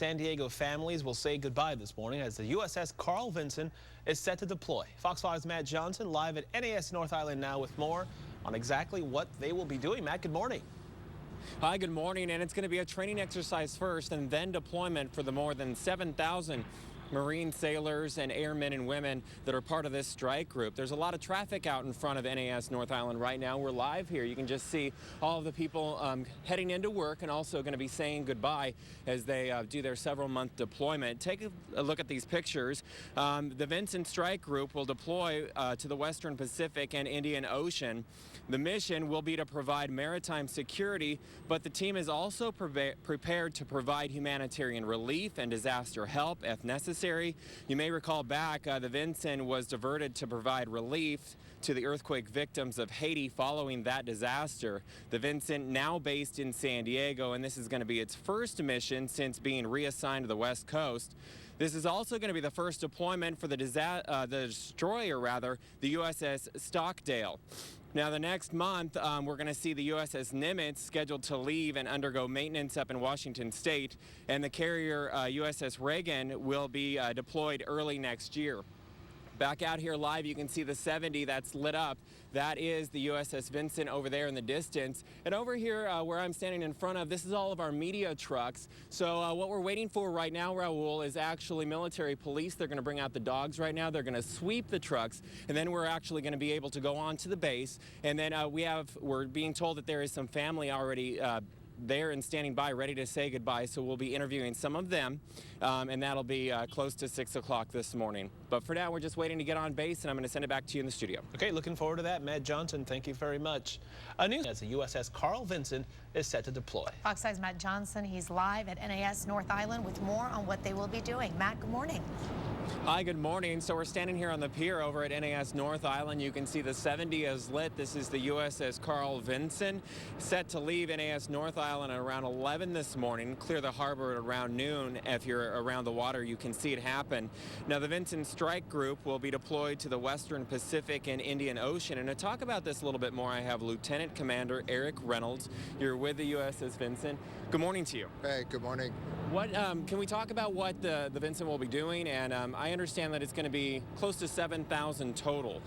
San Diego families will say goodbye this morning as the USS Carl Vinson is set to deploy. Fox 5's Matt Johnson live at NAS North Island now with more on exactly what they will be doing. Matt, good morning. Hi, good morning. And it's going to be a training exercise first and then deployment for the more than 7,000 Marine sailors and airmen and women that are part of this strike group. There's a lot of traffic out in front of NAS North Island right now. We're live here. You can just see all of the people heading into work and also going to be saying goodbye as they do their several-month deployment. Take a look at these pictures. The Vinson strike group will deploy to the Western Pacific and Indian Ocean. The mission will be to provide maritime security, but the team is also prepared to provide humanitarian relief and disaster help if necessary. You may recall back, the Vinson was diverted to provide relief to the earthquake victims of Haiti following that disaster. The Vinson now based in San Diego, and this is going to be its first mission since being reassigned to the West Coast. This is also going to be the first deployment for the destroyer, the USS Stockdale. Now, the next month, we're going to see the USS Nimitz scheduled to leave and undergo maintenance up in Washington State, and the carrier USS Reagan will be deployed early next year. Back out here live, you can see the 70 that's lit up. That is the USS Vinson over there in the distance. And over here where I'm standing in front of, this is all of our media trucks. So what we're waiting for right now, Raul, is actually military police. They're going to bring out the dogs right now. They're going to sweep the trucks, and then we're actually going to be able to go on to the base. And then we're being told that there is some family already there and standing by ready to say goodbye, so we'll be interviewing some of them, and that'll be close to 6 o'clock this morning. But for now, we're just waiting to get on base, and I'm going to send it back to you in the studio. Okay, looking forward to that. Matt Johnson, thank you very much. News as the USS Carl Vinson is set to deploy. Fox 5's Matt Johnson, he's live at NAS North Island with more on what they will be doing. Matt, good morning. Hi, good morning. So we're standing here on the pier over at NAS North Island. You can see the 70 is lit. This is the USS Carl Vinson, set to leave NAS North Island at around 11 this morning, clear the harbor at around noon. If you're around the water, you can see it happen. Now, the Vinson Strike Group will be deployed to the Western Pacific and Indian Ocean. And to talk about this a little bit more, I have Lieutenant Commander Eric Reynolds. You're with the USS Vinson. Good morning to you. Hey, good morning. What can we talk about what the Vinson will be doing? And I understand that it's going to be close to 7,000 total,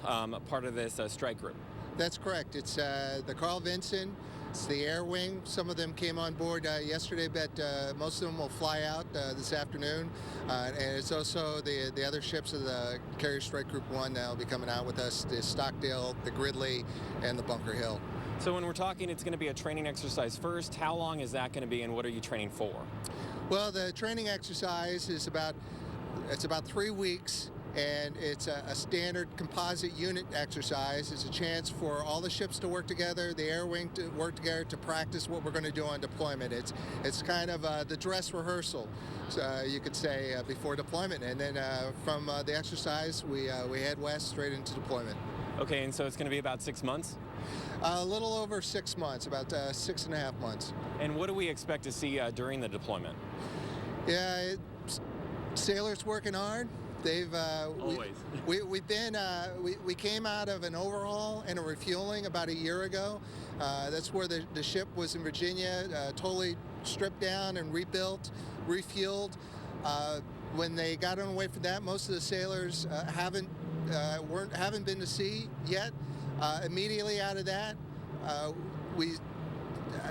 part of this strike group. That's correct. It's the Carl Vinson. It's the air wing. Some of them came on board yesterday, but most of them will fly out this afternoon. And it's also the other ships of the Carrier Strike Group 1 that will be coming out with us, the Stockdale, the Gridley, and the Bunker Hill. So when we're talking, it's going to be a training exercise first. How long is that going to be, and what are you training for? Well, the training exercise is about 3 weeks, and it's a standard composite unit exercise. It's a chance for all the ships to work together, the air wing to work together to practice what we're going to do on deployment. It's kind of the dress rehearsal, you could say, before deployment. And then from the exercise, we head west straight into deployment. Okay, and so it's going to be about 6 months? A little over 6 months, about 6.5 months. And what do we expect to see during the deployment? Yeah, sailors working hard. They've always. We came out of an overhaul and a refueling about a year ago. That's where the ship was in Virginia, totally stripped down and rebuilt, refueled. When they got on away from that, most of the sailors haven't been to sea yet. Immediately out of that, we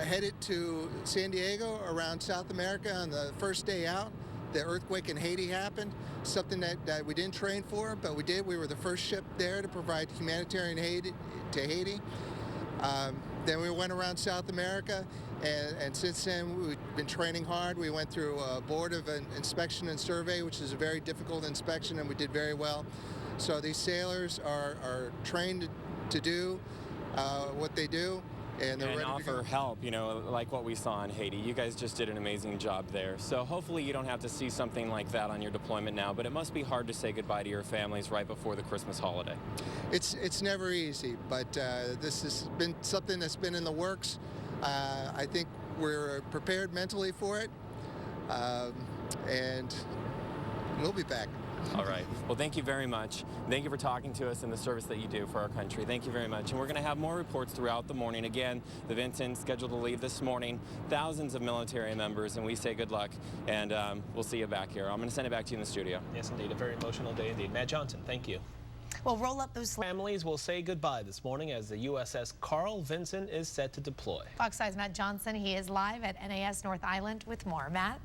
headed to San Diego around South America on the first day out. The earthquake in Haiti happened, something that we didn't train for, but we did. We were the first ship there to provide humanitarian aid to Haiti. Then we went around South America, and since then we've been training hard. We went through a board of inspection and survey, which is a very difficult inspection, and we did very well. So these sailors are trained to do what they do, and they're ready to offer help, like what we saw in Haiti. You guys just did an amazing job there. So hopefully you don't have to see something like that on your deployment now, but it must be hard to say goodbye to your families right before the Christmas holiday. It's never easy, but this has been something that's been in the works. I think we're prepared mentally for it, and we'll be back. All right. Well, thank you very much. Thank you for talking to us and the service that you do for our country. Thank you very much. And we're going to have more reports throughout the morning. Again, the Vinson's scheduled to leave this morning. Thousands of military members, and we say good luck. And we'll see you back here. I'm going to send it back to you in the studio. Yes, indeed. A very emotional day indeed. Matt Johnson, thank you. Well, roll up those Families will say goodbye this morning as the USS Carl Vinson is set to deploy. Fox 5's Matt Johnson. He is live at NAS North Island with more. Matt?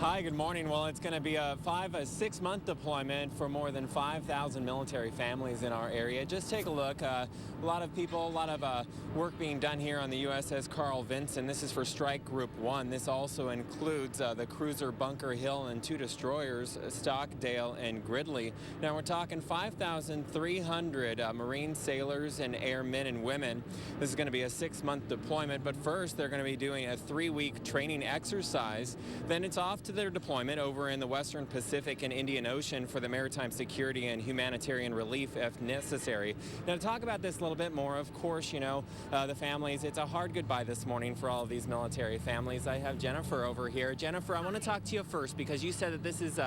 Hi, good morning. Well, it's going to be a 6-month deployment for more than 5,000 military families in our area. Just take a look. A lot of people, a lot of work being done here on the USS Carl Vinson. This is for Strike Group 1. This also includes the cruiser Bunker Hill and 2 destroyers, Stockdale and Gridley. Now, we're talking 5,300 Marine sailors and airmen and women. This is going to be a 6-month deployment, but first they're going to be doing a 3-week training exercise. Then it's off to their deployment over in the Western Pacific and Indian Ocean for the maritime security and humanitarian relief if necessary. Now, to talk about this a little bit more, of course, you know, the families, it's a hard goodbye this morning for all of these military families. I have Jennifer over here. Jennifer, I want to talk to you first because you said that this is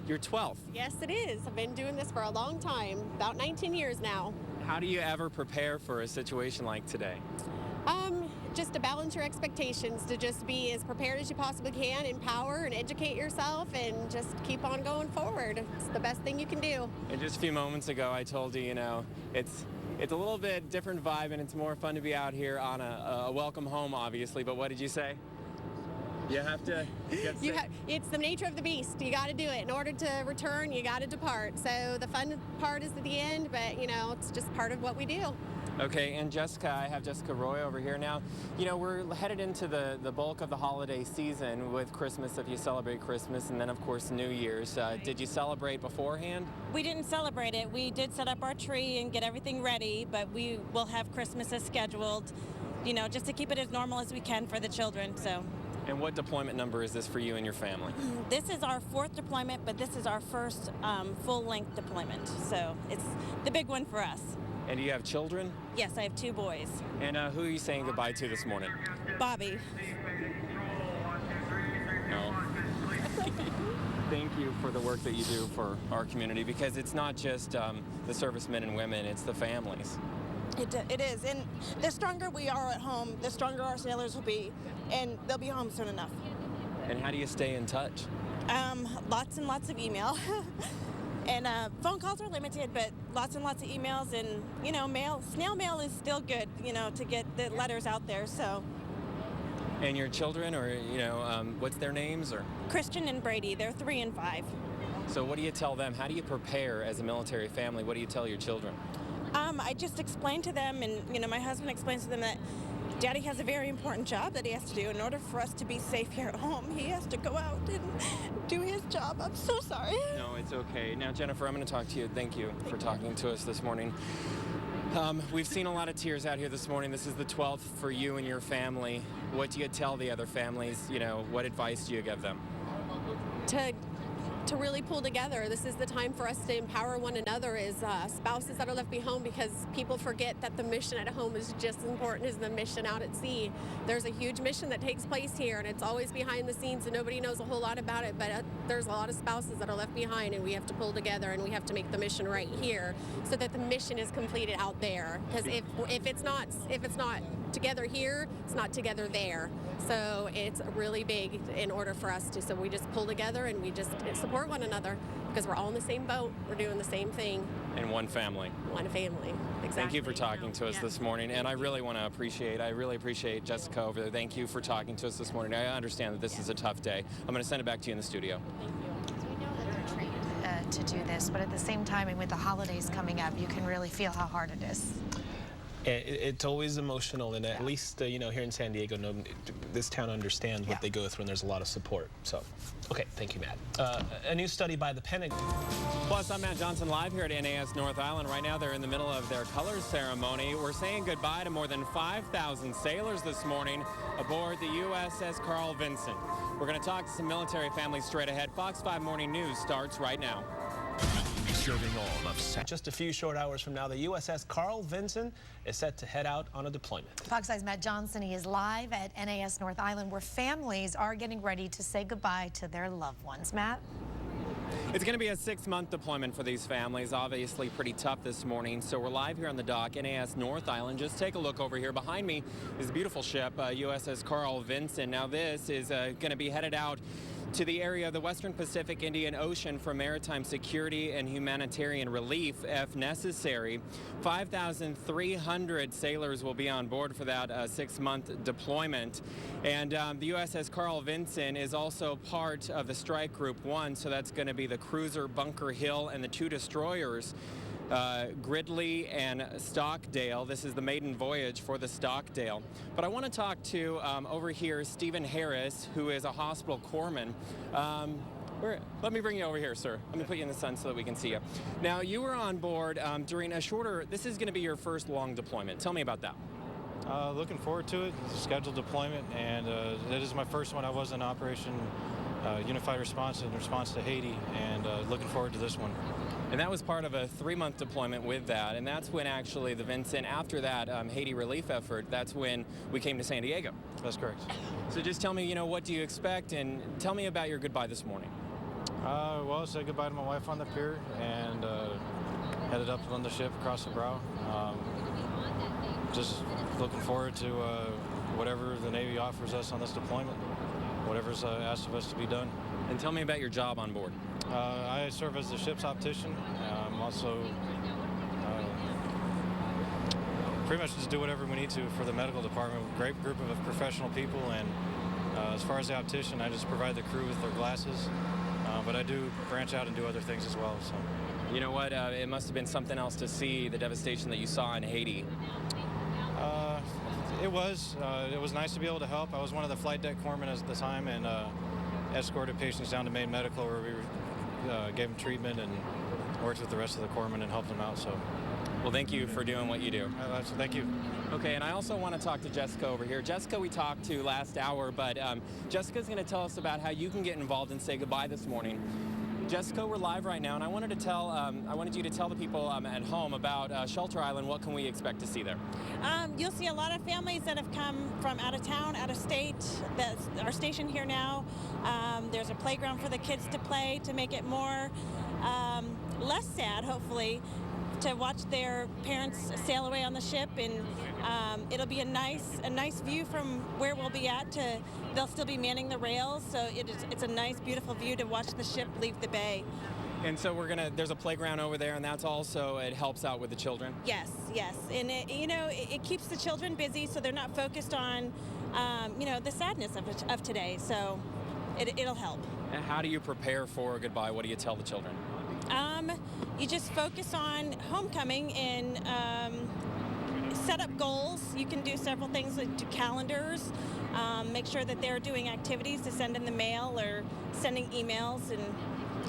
your 12th. Yes, it is. I've been doing this for a long time, about 19 years now. How do you ever prepare for a situation like today? Just to balance your expectations, to just be as prepared as you possibly can, empower and educate yourself, and just keep on going forward. It's the best thing you can do. And just a few moments ago, I told you, you know, it's a little bit different vibe, and it's more fun to be out here on a welcome home, obviously. But what did you say? You have to it's the nature of the beast. You got to do it. In order to return, you got to depart. So the fun part is at the end, but, you know, it's just part of what we do. Okay, and Jessica, I have Jessica Roy over here now. You know, we're headed into the bulk of the holiday season with Christmas, if you celebrate Christmas, and then, of course, New Year's. Did you celebrate beforehand? We didn't celebrate it. We did set up our tree and get everything ready, but we will have Christmas as scheduled, you know, just to keep it as normal as we can for the children, so. And what deployment number is this for you and your family? This is our 4th deployment, but this is our first full-length deployment, so it's the big one for us. And do you have children? Yes, I have 2 boys. And who are you saying goodbye to this morning? Bobby. No. Thank you for the work that you do for our community, because it's not just the servicemen and women, it's the families. It is, and the stronger we are at home, the stronger our sailors will be, and they'll be home soon enough. And how do you stay in touch? Lots and lots of email. And phone calls are limited, but lots and lots of emails, and, you know, snail mail is still good, you know, to get the letters out there, so. And your children, or, you know, what's their names? Or Christian and Brady, they're 3 and 5. So what do you tell them? How do you prepare as a military family? What do you tell your children? I just explain to them, and, you know, my husband explains to them that Daddy has a very important job that he has to do. In order for us to be safe here at home, he has to go out and do his job. I'm so sorry. No, it's okay. Now, Jennifer, I'm going to talk to you. Thank you for talking to us this morning. We've seen a lot of tears out here this morning. This is the 12th for you and your family. What do you tell the other families? You know, what advice do you give them? To really pull together. This is the time for us to empower one another as spouses that are left behind, because people forget that the mission at home is just as important as the mission out at sea. There's a huge mission that takes place here, and it's always behind the scenes and nobody knows a whole lot about it, but there's a lot of spouses that are left behind, and we have to pull together, and we have to make the mission right here so that the mission is completed out there. Because if it's not together here, it's not together there. So it's really big in order for us to, so we just pull together and we just support one another, because we're all in the same boat. We're doing the same thing. And one family. One family, exactly. Thank you for talking to us this morning. And I really appreciate Jessica over there. Thank you for talking to us this morning. I understand that this is a tough day. I'm going to send it back to you in the studio. We know that they're trained to do this, but at the same time, and with the holidays coming up, you can really feel how hard it is. It's always emotional, and at least, you know, here in San Diego, this town understands what they go through, and there's a lot of support. So, okay, thank you, Matt. A new study by the Pentagon. Plus, I'm Matt Johnson, live here at NAS North Island. Right now, they're in the middle of their colors ceremony. We're saying goodbye to more than 5,000 sailors this morning aboard the USS Carl Vinson. We're going to talk to some military families straight ahead. Fox 5 Morning News starts right now. Serving all of just a few short hours from now, the USS Carl Vinson is set to head out on a deployment. Fox 5's Matt Johnson, he is live at NAS North Island, where families are getting ready to say goodbye to their loved ones. Matt? It's going to be a 6-month deployment for these families. Obviously pretty tough this morning. So we're live here on the dock, NAS North Island. Just take a look over here. Behind me is a beautiful ship, USS Carl Vinson. Now this is going to be headed out to the area of the Western Pacific Indian Ocean for maritime security and humanitarian relief if necessary. 5,300 sailors will be on board for that 6-month deployment. And the USS Carl Vinson is also part of the Strike Group 1, so that's going to be the cruiser Bunker Hill and the 2 destroyers. Gridley and Stockdale. This is the maiden voyage for the Stockdale. But I want to talk to, over here, Stephen Harris, who is a hospital corpsman. Let me bring you over here, sir. Let me put you in the sun so that we can see you. Now, you were on board during a shorter, this is going to be your first long deployment. Tell me about that. Looking forward to it. It's a scheduled deployment, and it is my first one. I was in Operation Unified Response in response to Haiti, and looking forward to this one. And that was part of a 3-month deployment with that, and that's when actually the Vinson, after that Haiti relief effort, that's when we came to San Diego. That's correct. So just tell me, what do you expect, and tell me about your goodbye this morning. Well, I said goodbye to my wife on the pier, and headed up on the ship across the brow. Just looking forward to whatever the Navy offers us on this deployment, whatever's asked of us to be done. And tell me about your job on board. I serve as the ship's optician. I'm also pretty much just do whatever we need to for the medical department. Great group of professional people, and as far as the optician, I just provide the crew with their glasses, but I do branch out and do other things as well. So. You know what? It must have been something else to see the devastation that you saw in Haiti. It was nice to be able to help. I was one of the flight deck corpsmen at the time, and escorted patients down to Maine Medical, where we gave them treatment and worked with the rest of the corpsmen and helped them out. So, well, thank you for doing what you do. Thank you. Okay, and I also want to talk to Jessica over here. Jessica, we talked to last hour, but Jessica's going to tell us about how you can get involved and say goodbye this morning. Jessica, we're live right now, and I wanted you to tell the people at home about Shelter Island. What can we expect to see there? You'll see a lot of families that have come from out of town, out of state, that are stationed here now. There's a playground for the kids to play to make it more less sad, hopefully, to watch their parents sail away on the ship, and it'll be a nice view from where we'll be at. They'll still be manning the rails, so it's a nice, beautiful view to watch the ship leave the bay. And so there's a playground over there, and that's also, it helps out with the children? Yes, and it keeps the children busy, so they're not focused on, the sadness of today, so it'll help. And how do you prepare for a goodbye? What do you tell the children? You just focus on homecoming and set up goals. You can do several things, like do calendars, make sure that they're doing activities to send in the mail or sending emails, and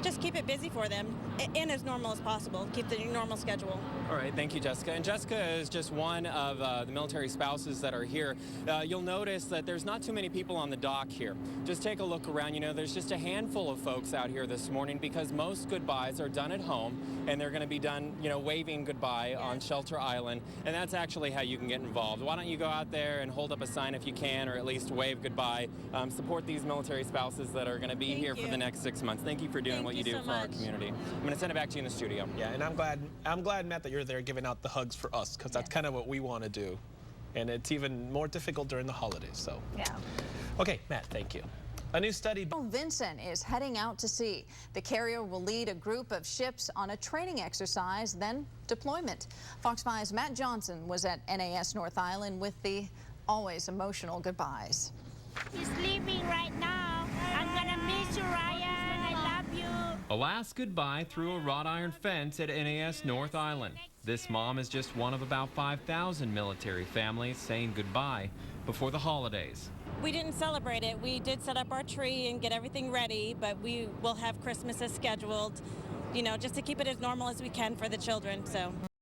just keep it busy for them and as normal as possible. Keep the normal schedule. All right, thank you, Jessica. And Jessica is just one of the military spouses that are here. You'll notice that there's not too many people on the dock here. Just take a look around. There's just a handful of folks out here this morning because most goodbyes are done at home, and they're going to be done, waving goodbye on Shelter Island. And that's actually how you can get involved. Why don't you go out there and hold up a sign if you can, or at least wave goodbye. Support these military spouses that are going to be here for the next 6 months. Thank you for doing what you do for our community. I'm going to send it back to you in the studio. Yeah, and I'm glad, Matt, that you're there giving out the hugs for us, because that's kind of what we want to do. And it's even more difficult during the holidays, so. Yeah. Okay, Matt, thank you. A new study. Carl Vinson is heading out to sea. The carrier will lead a group of ships on a training exercise, then deployment. Fox 5's Matt Johnson was at NAS North Island with the always emotional goodbyes. He's leaving right now. I'm gonna miss you, Ryan. I love you. A last goodbye through a wrought iron fence at NAS North Island. This mom is just one of about 5,000 military families saying goodbye before the holidays. We didn't celebrate it. We did set up our tree and get everything ready, but we will have Christmas as scheduled, just to keep it as normal as we can for the children. So.